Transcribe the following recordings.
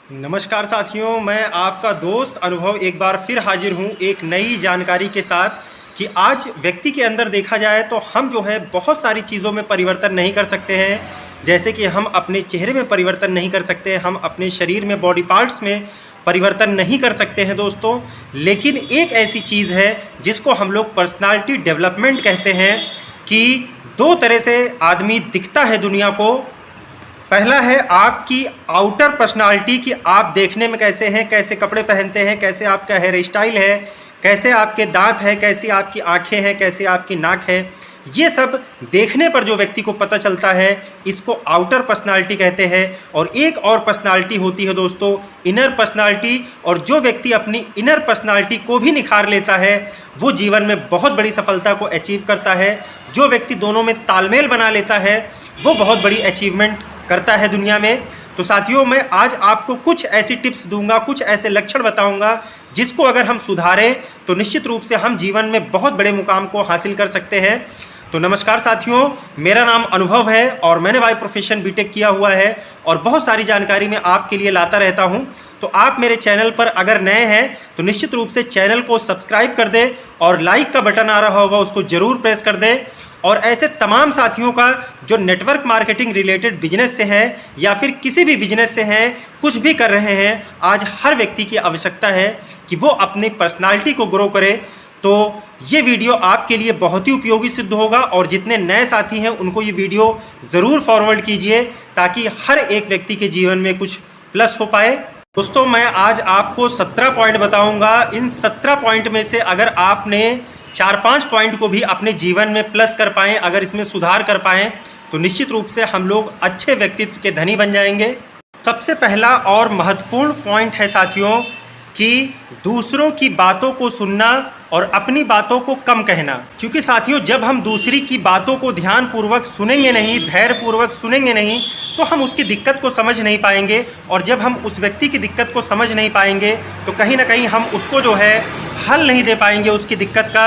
नमस्कार साथियों, मैं आपका दोस्त अनुभव एक बार फिर हाजिर हूँ एक नई जानकारी के साथ कि आज व्यक्ति के अंदर देखा जाए तो हम जो है बहुत सारी चीज़ों में परिवर्तन नहीं कर सकते हैं। जैसे कि हम अपने चेहरे में परिवर्तन नहीं कर सकते, हम अपने शरीर में बॉडी पार्ट्स में परिवर्तन नहीं कर सकते हैं दोस्तों। लेकिन एक ऐसी चीज़ है जिसको हम लोग पर्सनालिटी डेवलपमेंट कहते हैं कि दो तरह से आदमी दिखता है दुनिया को। पहला है आपकी आउटर पर्सनालिटी कि आप देखने में कैसे हैं, कैसे कपड़े पहनते हैं, कैसे आपका हेयर स्टाइल है, कैसे आपके दांत हैं, कैसी आपकी आंखें हैं, कैसी आपकी नाक है। ये सब देखने पर जो व्यक्ति को पता चलता है इसको आउटर पर्सनालिटी कहते हैं। और एक और पर्सनालिटी होती है दोस्तों इनर पर्सनालिटी, और जो व्यक्ति अपनी इनर पर्सनालिटी को भी निखार लेता है वो जीवन में बहुत बड़ी सफलता को अचीव करता है। जो व्यक्ति दोनों में तालमेल बना लेता है वो बहुत बड़ी अचीवमेंट करता है दुनिया में। तो साथियों, मैं आज आपको कुछ ऐसी टिप्स दूंगा, कुछ ऐसे लक्षण बताऊंगा जिसको अगर हम सुधारें तो निश्चित रूप से हम जीवन में बहुत बड़े मुकाम को हासिल कर सकते हैं। तो नमस्कार साथियों, मेरा नाम अनुभव है और मैंने बाय प्रोफेशन बीटेक किया हुआ है और बहुत सारी जानकारी मैं आपके लिए लाता रहता हूं। तो आप मेरे चैनल पर अगर नए हैं तो निश्चित रूप से चैनल को सब्सक्राइब कर दें और लाइक का बटन आ रहा होगा उसको ज़रूर प्रेस कर दें। और ऐसे तमाम साथियों का जो नेटवर्क मार्केटिंग रिलेटेड बिजनेस से है या फिर किसी भी बिजनेस से हैं, कुछ भी कर रहे हैं, आज हर व्यक्ति की आवश्यकता है कि वो अपनी पर्सनालिटी को ग्रो करे। तो ये वीडियो आपके लिए बहुत ही उपयोगी सिद्ध होगा और जितने नए साथी हैं उनको ये वीडियो ज़रूर फॉरवर्ड कीजिए ताकि हर एक व्यक्ति के जीवन में कुछ प्लस हो पाए। दोस्तों, मैं आज आपको 17 पॉइंट बताऊंगा। इन 17 पॉइंट में से अगर आपने 4-5 पॉइंट को भी अपने जीवन में प्लस कर पाएँ, अगर इसमें सुधार कर पाएँ तो निश्चित रूप से हम लोग अच्छे व्यक्तित्व के धनी बन जाएंगे। सबसे पहला और महत्वपूर्ण पॉइंट है साथियों कि दूसरों की बातों को सुनना और अपनी बातों को कम कहना। क्योंकि साथियों, जब हम दूसरी की बातों को ध्यानपूर्वक सुनेंगे नहीं, धैर्यपूर्वक सुनेंगे नहीं, तो हम उसकी दिक्कत को समझ नहीं पाएंगे। और जब हम उस व्यक्ति की दिक्कत को समझ नहीं पाएंगे तो कहीं ना कहीं हम उसको जो है हल नहीं दे पाएंगे उसकी दिक्कत का।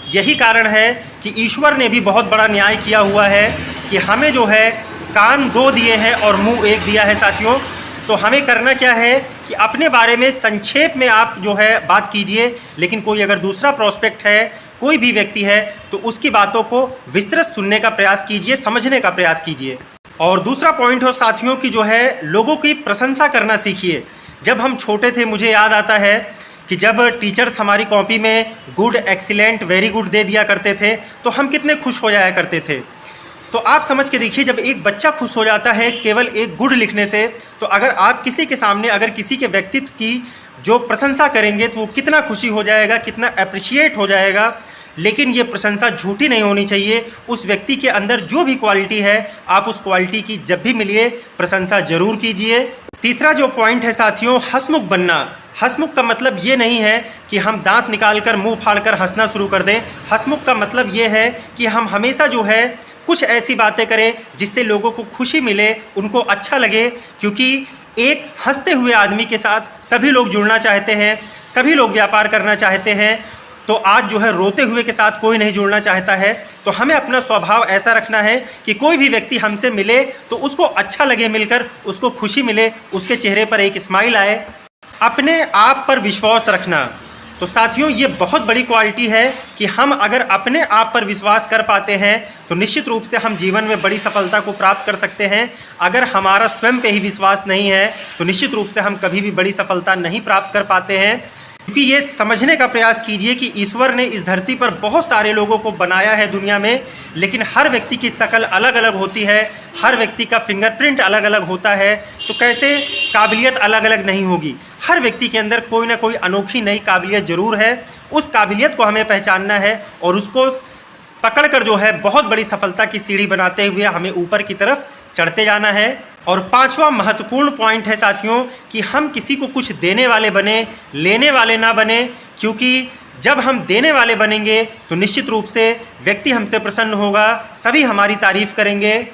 यही कारण है कि ईश्वर ने भी बहुत बड़ा न्याय किया हुआ है कि हमें जो है कान 2 दिए हैं और मुंह 1 दिया है साथियों। तो हमें करना क्या है कि अपने बारे में संक्षेप में आप जो है बात कीजिए, लेकिन कोई अगर दूसरा प्रोस्पेक्ट है, कोई भी व्यक्ति है, तो उसकी बातों को विस्तृत सुनने का प्रयास कीजिए, समझने का प्रयास कीजिए। और दूसरा पॉइंट हो साथियों कि जो है लोगों की प्रशंसा करना सीखिए। जब हम छोटे थे मुझे याद आता है कि जब टीचर्स हमारी कॉपी में good, excellent, very good they दिया करते थे तो हम कितने खुश हो जाया करते थे। तो आप समझ के देखिए, जब एक बच्चा खुश हो जाता है केवल एक गुड लिखने से, तो अगर आप किसी के सामने अगर किसी के व्यक्तित्व की जो प्रशंसा करेंगे तो वो कितना खुशी हो जाएगा, कितना अप्रिशिएट हो जाएगा। लेकिन ये प्रशंसा झूठी नहीं होनी चाहिए। उस व्यक्ति के अंदर जो भी क्वालिटी है आप उस क्वालिटी की जब भी मिलिए प्रशंसा जरूर कीजिए। तीसरा जो पॉइंट है साथियों, हंसमुख बनना। हंसमुख का मतलब ये नहीं है कि हम दांत निकालकर मुंह फाड़कर हंसना शुरू कर दें। हंसमुख का मतलब ये है कि हम हमेशा जो है कुछ ऐसी बातें करें जिससे लोगों को खुशी मिले, उनको अच्छा लगे। क्योंकि एक हंसते हुए आदमी के साथ सभी लोग जुड़ना चाहते हैं, सभी लोग व्यापार करना चाहते हैं। तो आज जो है रोते हुए के साथ कोई नहीं जुड़ना चाहता है। तो हमें अपना स्वभाव ऐसा रखना है कि कोई भी व्यक्ति हमसे मिले तो उसको अच्छा लगे मिलकर, उसको खुशी मिले, उसके चेहरे पर एक स्माइल आए। अपने आप पर विश्वास रखना। तो साथियों, ये बहुत बड़ी क्वालिटी है कि हम अगर अपने आप पर विश्वास कर पाते हैं तो निश्चित रूप से हम जीवन में बड़ी सफलता को प्राप्त कर सकते हैं। अगर हमारा स्वयं पे ही विश्वास नहीं है तो निश्चित रूप से हम कभी भी बड़ी सफलता नहीं प्राप्त कर पाते हैं। क्योंकि ये समझने का प्रयास कीजिए कि ईश्वर ने इस धरती पर बहुत सारे लोगों को बनाया है दुनिया में, लेकिन हर व्यक्ति की शक्ल अलग अलग होती है, हर व्यक्ति का फिंगरप्रिंट अलग अलग होता है। तो कैसे काबिलियत अलग अलग नहीं होगी? हर व्यक्ति के अंदर कोई ना कोई अनोखी नई काबिलियत ज़रूर है। उस काबिलियत को हमें पहचानना है और उसको पकड़कर जो है बहुत बड़ी सफलता की सीढ़ी बनाते हुए हमें ऊपर की तरफ चढ़ते जाना है। और 5वां महत्वपूर्ण पॉइंट है साथियों कि हम किसी को कुछ देने वाले बने, लेने वाले ना बने। क्योंकि जब हम देने वाले बनेंगे तो निश्चित रूप से व्यक्ति हमसे प्रसन्न होगा, सभी हमारी तारीफ़ करेंगे।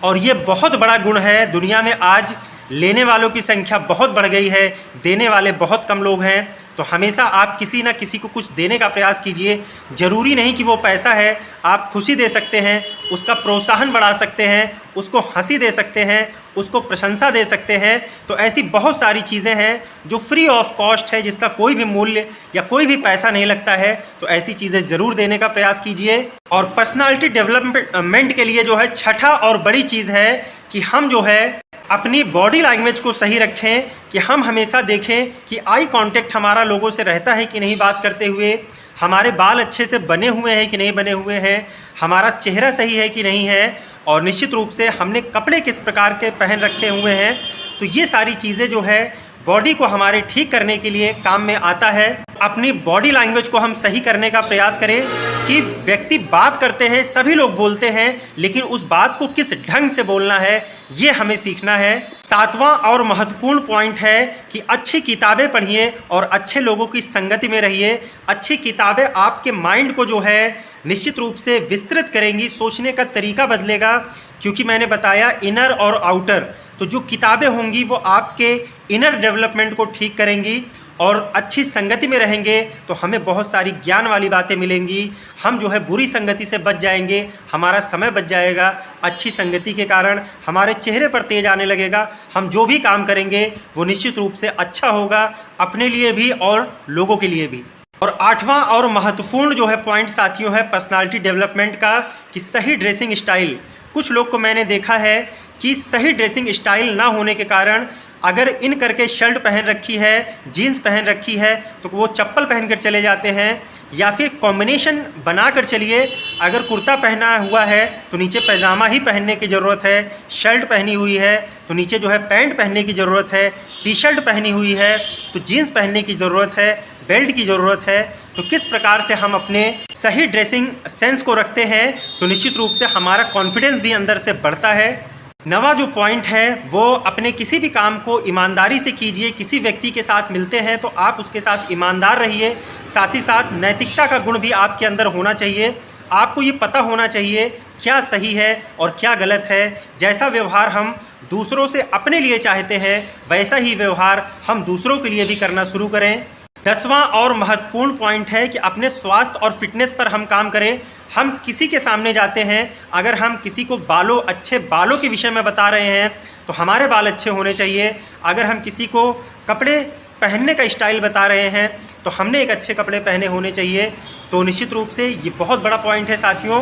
और ये बहुत बड़ा गुण है। दुनिया में आज लेने वालों की संख्या बहुत बढ़ गई है, देने वाले बहुत कम लोग हैं। तो हमेशा आप किसी ना किसी को कुछ देने का प्रयास कीजिए। ज़रूरी नहीं कि वो पैसा है, आप खुशी दे सकते हैं, उसका प्रोत्साहन बढ़ा सकते हैं, उसको हंसी दे सकते हैं, उसको प्रशंसा दे सकते हैं। तो ऐसी बहुत सारी चीज़ें हैं जो फ्री ऑफ कॉस्ट है, जिसका कोई भी मूल्य या कोई भी पैसा नहीं लगता है। तो ऐसी चीज़ें ज़रूर देने का प्रयास कीजिए। और पर्सनालिटी डेवलपमेंट के लिए जो है छठा और बड़ी चीज़ है कि हम जो है अपनी बॉडी लैंग्वेज को सही रखें, कि हम हमेशा देखें कि आई कांटेक्ट हमारा लोगों से रहता है कि नहीं बात करते हुए, हमारे बाल अच्छे से बने हुए हैं कि नहीं बने हुए हैं, हमारा चेहरा सही है कि नहीं है, और निश्चित रूप से हमने कपड़े किस प्रकार के पहन रखे हुए हैं। तो ये सारी चीज़ें जो है बॉडी को हमारे ठीक करने के लिए काम में आता है। अपनी बॉडी लैंग्वेज को हम सही करने का प्रयास करें कि व्यक्ति बात करते हैं, सभी लोग बोलते हैं, लेकिन उस बात को किस ढंग से बोलना है ये हमें सीखना है। सातवां और महत्वपूर्ण पॉइंट है कि अच्छी किताबें पढ़िए और अच्छे लोगों की संगति में रहिए। अच्छी किताबें आपके माइंड को जो है निश्चित रूप से विस्तृत करेंगी, सोचने का तरीका बदलेगा। क्योंकि मैंने बताया इनर और आउटर, तो जो किताबें होंगी वो आपके इनर डेवलपमेंट को ठीक करेंगी। और अच्छी संगति में रहेंगे तो हमें बहुत सारी ज्ञान वाली बातें मिलेंगी। हम जो है बुरी संगति से बच जाएंगे, हमारा समय बच जाएगा। अच्छी संगति के कारण हमारे चेहरे पर तेज आने लगेगा। हम जो भी काम करेंगे वो निश्चित रूप से अच्छा होगा, अपने लिए भी और लोगों के लिए भी। और आठवां और महत्वपूर्ण जो है पॉइंट साथियों है पर्सनालिटी डेवलपमेंट का, कि सही ड्रेसिंग स्टाइल। कुछ लोग को मैंने देखा है कि सही ड्रेसिंग स्टाइल ना होने के कारण अगर इन करके शर्ट पहन रखी है, जीन्स पहन रखी है, तो वो चप्पल पहनकर चले जाते हैं। या फिर कॉम्बिनेशन बना कर चलिए, अगर कुर्ता पहना हुआ है तो नीचे पैजामा ही पहनने की ज़रूरत है, शर्ट पहनी हुई है तो नीचे जो है पैंट पहनने की ज़रूरत है, टी शर्ट पहनी हुई है तो जीन्स पहनने की ज़रूरत है, बेल्ट की ज़रूरत है। तो किस प्रकार से हम अपने सही ड्रेसिंग सेंस को रखते हैं तो निश्चित रूप से हमारा कॉन्फिडेंस भी अंदर से बढ़ता है। नवा जो पॉइंट है वो अपने किसी भी काम को ईमानदारी से कीजिए। किसी व्यक्ति के साथ मिलते हैं तो आप उसके साथ ईमानदार रहिए। साथ ही साथ नैतिकता का गुण भी आपके अंदर होना चाहिए। आपको ये पता होना चाहिए क्या सही है और क्या गलत है। जैसा व्यवहार हम दूसरों से अपने लिए चाहते हैं वैसा ही व्यवहार हम दूसरों के लिए भी करना शुरू करें। 10वां और महत्वपूर्ण पॉइंट है कि अपने स्वास्थ्य और फिटनेस पर हम काम करें। हम किसी के सामने जाते हैं, अगर हम किसी को अच्छे बालों के विषय में बता रहे हैं तो हमारे बाल अच्छे होने चाहिए। अगर हम किसी को कपड़े पहनने का स्टाइल बता रहे हैं तो हमने एक अच्छे कपड़े पहने होने चाहिए। तो निश्चित रूप से ये बहुत बड़ा पॉइंट है साथियों।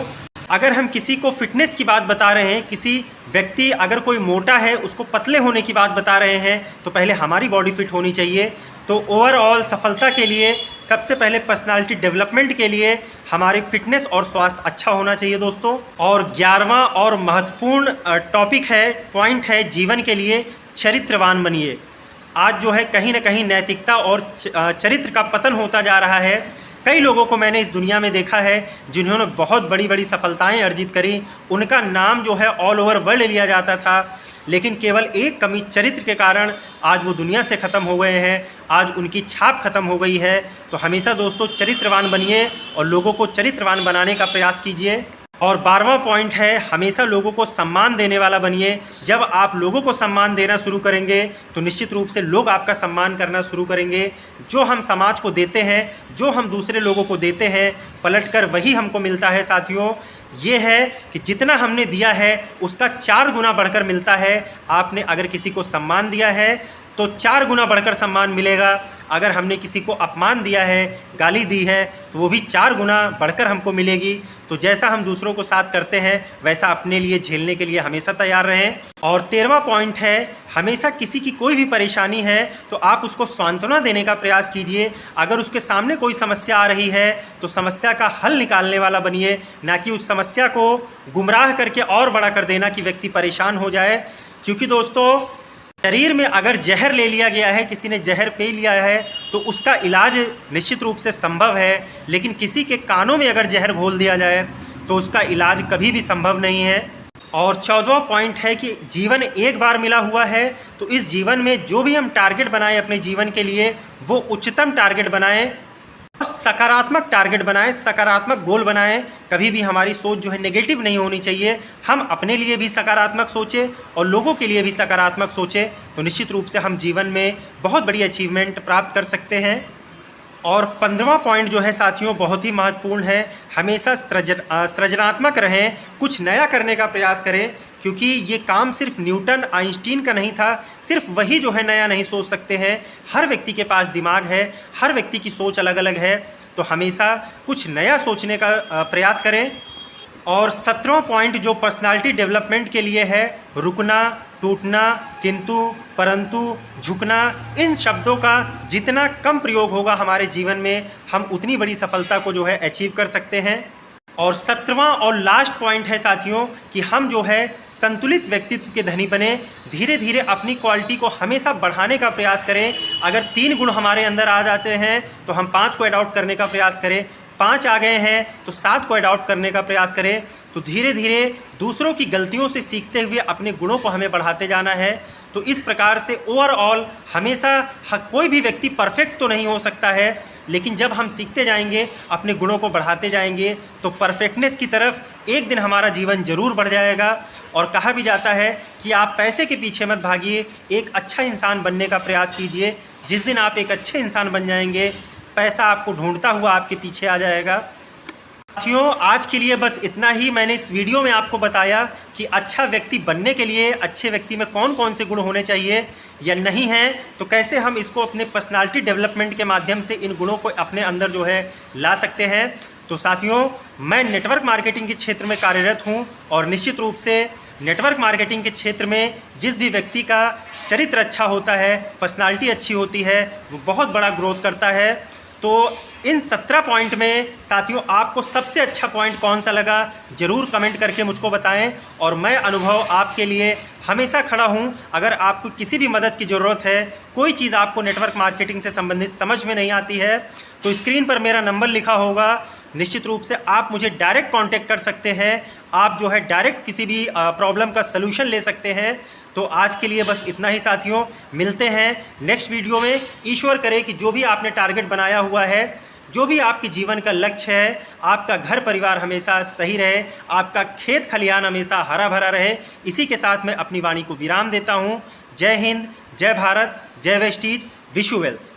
अगर हम किसी को फिटनेस की बात बता रहे हैं, किसी व्यक्ति अगर कोई मोटा है उसको पतले होने की बात बता रहे हैं, तो पहले हमारी बॉडी फिट होनी चाहिए। तो ओवरऑल सफलता के लिए सबसे पहले पर्सनालिटी डेवलपमेंट के लिए हमारी फिटनेस और स्वास्थ्य अच्छा होना चाहिए दोस्तों। और 11वां और महत्वपूर्ण टॉपिक है, पॉइंट है, जीवन के लिए चरित्रवान बनिए। आज जो है कहीं ना कहीं नैतिकता और चरित्र का पतन होता जा रहा है। कई लोगों को मैंने इस दुनिया में देखा है जिन्होंने बहुत बड़ी बड़ी सफलताएं अर्जित करी, उनका नाम जो है ऑल ओवर वर्ल्ड लिया जाता था, लेकिन केवल एक कमी चरित्र के कारण आज वो दुनिया से ख़त्म हो गए हैं, आज उनकी छाप ख़त्म हो गई है। तो हमेशा दोस्तों चरित्रवान बनिए और लोगों को चरित्रवान बनाने का प्रयास कीजिए। और 12वां पॉइंट है, हमेशा लोगों को सम्मान देने वाला बनिए। जब आप लोगों को सम्मान देना शुरू करेंगे तो निश्चित रूप से लोग आपका सम्मान करना शुरू करेंगे। जो हम समाज को देते हैं, जो हम दूसरे लोगों को देते हैं, पलटकर वही हमको मिलता है साथियों। ये है कि जितना हमने दिया है उसका 4 गुना बढ़कर मिलता है। आपने अगर किसी को सम्मान दिया है तो 4 गुना बढ़कर सम्मान मिलेगा। अगर हमने किसी को अपमान दिया है, गाली दी है, तो वो भी 4 गुना बढ़कर हमको मिलेगी। तो जैसा हम दूसरों को साथ करते हैं वैसा अपने लिए झेलने के लिए हमेशा तैयार रहें। और 13वां पॉइंट है, हमेशा किसी की कोई भी परेशानी है तो आप उसको सांत्वना देने का प्रयास कीजिए। अगर उसके सामने कोई समस्या आ रही है तो समस्या का हल निकालने वाला बनिए, ना कि उस समस्या को गुमराह करके और बड़ा कर देना कि व्यक्ति परेशान हो जाए। क्योंकि दोस्तों शरीर में अगर जहर ले लिया गया है, किसी ने जहर पी लिया है, तो उसका इलाज निश्चित रूप से संभव है, लेकिन किसी के कानों में अगर जहर घोल दिया जाए तो उसका इलाज कभी भी संभव नहीं है। और 14वां पॉइंट है कि जीवन एक बार मिला हुआ है, तो इस जीवन में जो भी हम टारगेट बनाएं अपने जीवन के लिए वो उच्चतम टारगेट बनाएं, सकारात्मक टारगेट बनाएं, सकारात्मक गोल बनाएं। कभी भी हमारी सोच जो है नेगेटिव नहीं होनी चाहिए। हम अपने लिए भी सकारात्मक सोचें और लोगों के लिए भी सकारात्मक सोचें, तो निश्चित रूप से हम जीवन में बहुत बड़ी अचीवमेंट प्राप्त कर सकते हैं। और 15वां पॉइंट जो है साथियों बहुत ही महत्वपूर्ण है, हमेशा सृजनात्मक रहें, कुछ नया करने का प्रयास करें, क्योंकि ये काम सिर्फ न्यूटन आइंस्टीन का नहीं था, सिर्फ वही जो है नया नहीं सोच सकते हैं। हर व्यक्ति के पास दिमाग है, हर व्यक्ति की सोच अलग अलग है, तो हमेशा कुछ नया सोचने का प्रयास करें। और 17वां पॉइंट जो पर्सनालिटी डेवलपमेंट के लिए है, रुकना, टूटना, किंतु, परंतु, झुकना, इन शब्दों का जितना कम प्रयोग होगा हमारे जीवन में, हम उतनी बड़ी सफलता को जो है अचीव कर सकते हैं। और 17वां और लास्ट पॉइंट है साथियों कि हम जो है संतुलित व्यक्तित्व के धनी बने, धीरे धीरे अपनी क्वालिटी को हमेशा बढ़ाने का प्रयास करें। अगर 3 गुण हमारे अंदर आ जाते हैं तो हम 5 को अडॉप्ट करने का प्रयास करें, 5 आ गए हैं तो 7 को अडॉप्ट करने का प्रयास करें। तो धीरे धीरे दूसरों की गलतियों से सीखते हुए अपने गुणों को हमें बढ़ाते जाना है। तो इस प्रकार से ओवरऑल हमेशा कोई भी व्यक्ति परफेक्ट तो नहीं हो सकता है, लेकिन जब हम सीखते जाएंगे, अपने गुणों को बढ़ाते जाएंगे, तो परफेक्टनेस की तरफ एक दिन हमारा जीवन जरूर बढ़ जाएगा। और कहा भी जाता है कि आप पैसे के पीछे मत भागिए, एक अच्छा इंसान बनने का प्रयास कीजिए। जिस दिन आप एक अच्छे इंसान बन जाएंगे, पैसा आपको ढूंढता हुआ आपके पीछे आ जाएगा। साथियों, आज के लिए बस इतना ही। मैंने इस वीडियो में आपको बताया कि अच्छा व्यक्ति बनने के लिए अच्छे व्यक्ति में कौन कौन से गुण होने चाहिए या नहीं हैं, तो कैसे हम इसको अपने पर्सनालिटी डेवलपमेंट के माध्यम से इन गुणों को अपने अंदर जो है ला सकते हैं। तो साथियों, मैं नेटवर्क मार्केटिंग के क्षेत्र में कार्यरत हूं, और निश्चित रूप से नेटवर्क मार्केटिंग के क्षेत्र में जिस भी व्यक्ति का चरित्र अच्छा होता है, पर्सनालिटी अच्छी होती है, वो बहुत बड़ा ग्रोथ करता है। तो इन 17 पॉइंट में साथियों आपको सबसे अच्छा पॉइंट कौन सा लगा, ज़रूर कमेंट करके मुझको बताएं। और मैं अनुभव आपके लिए हमेशा खड़ा हूं। अगर आपको किसी भी मदद की ज़रूरत है, कोई चीज़ आपको नेटवर्क मार्केटिंग से संबंधित समझ में नहीं आती है, तो स्क्रीन पर मेरा नंबर लिखा होगा, निश्चित रूप से आप मुझे डायरेक्ट कांटेक्ट कर सकते हैं। आप जो है डायरेक्ट किसी भी प्रॉब्लम का सलूशन ले सकते हैं। तो आज के लिए बस इतना ही साथियों, मिलते हैं नेक्स्ट वीडियो में। ईश्वर करे कि जो भी आपने टारगेट बनाया हुआ है, जो भी आपके जीवन का लक्ष्य है, आपका घर परिवार हमेशा सही रहे, आपका खेत खलिहान हमेशा हरा भरा रहे। इसी के साथ मैं अपनी वाणी को विराम देता हूँ। जय हिंद, जय भारत, जय वेस्टीज, विश यू वेल्थ।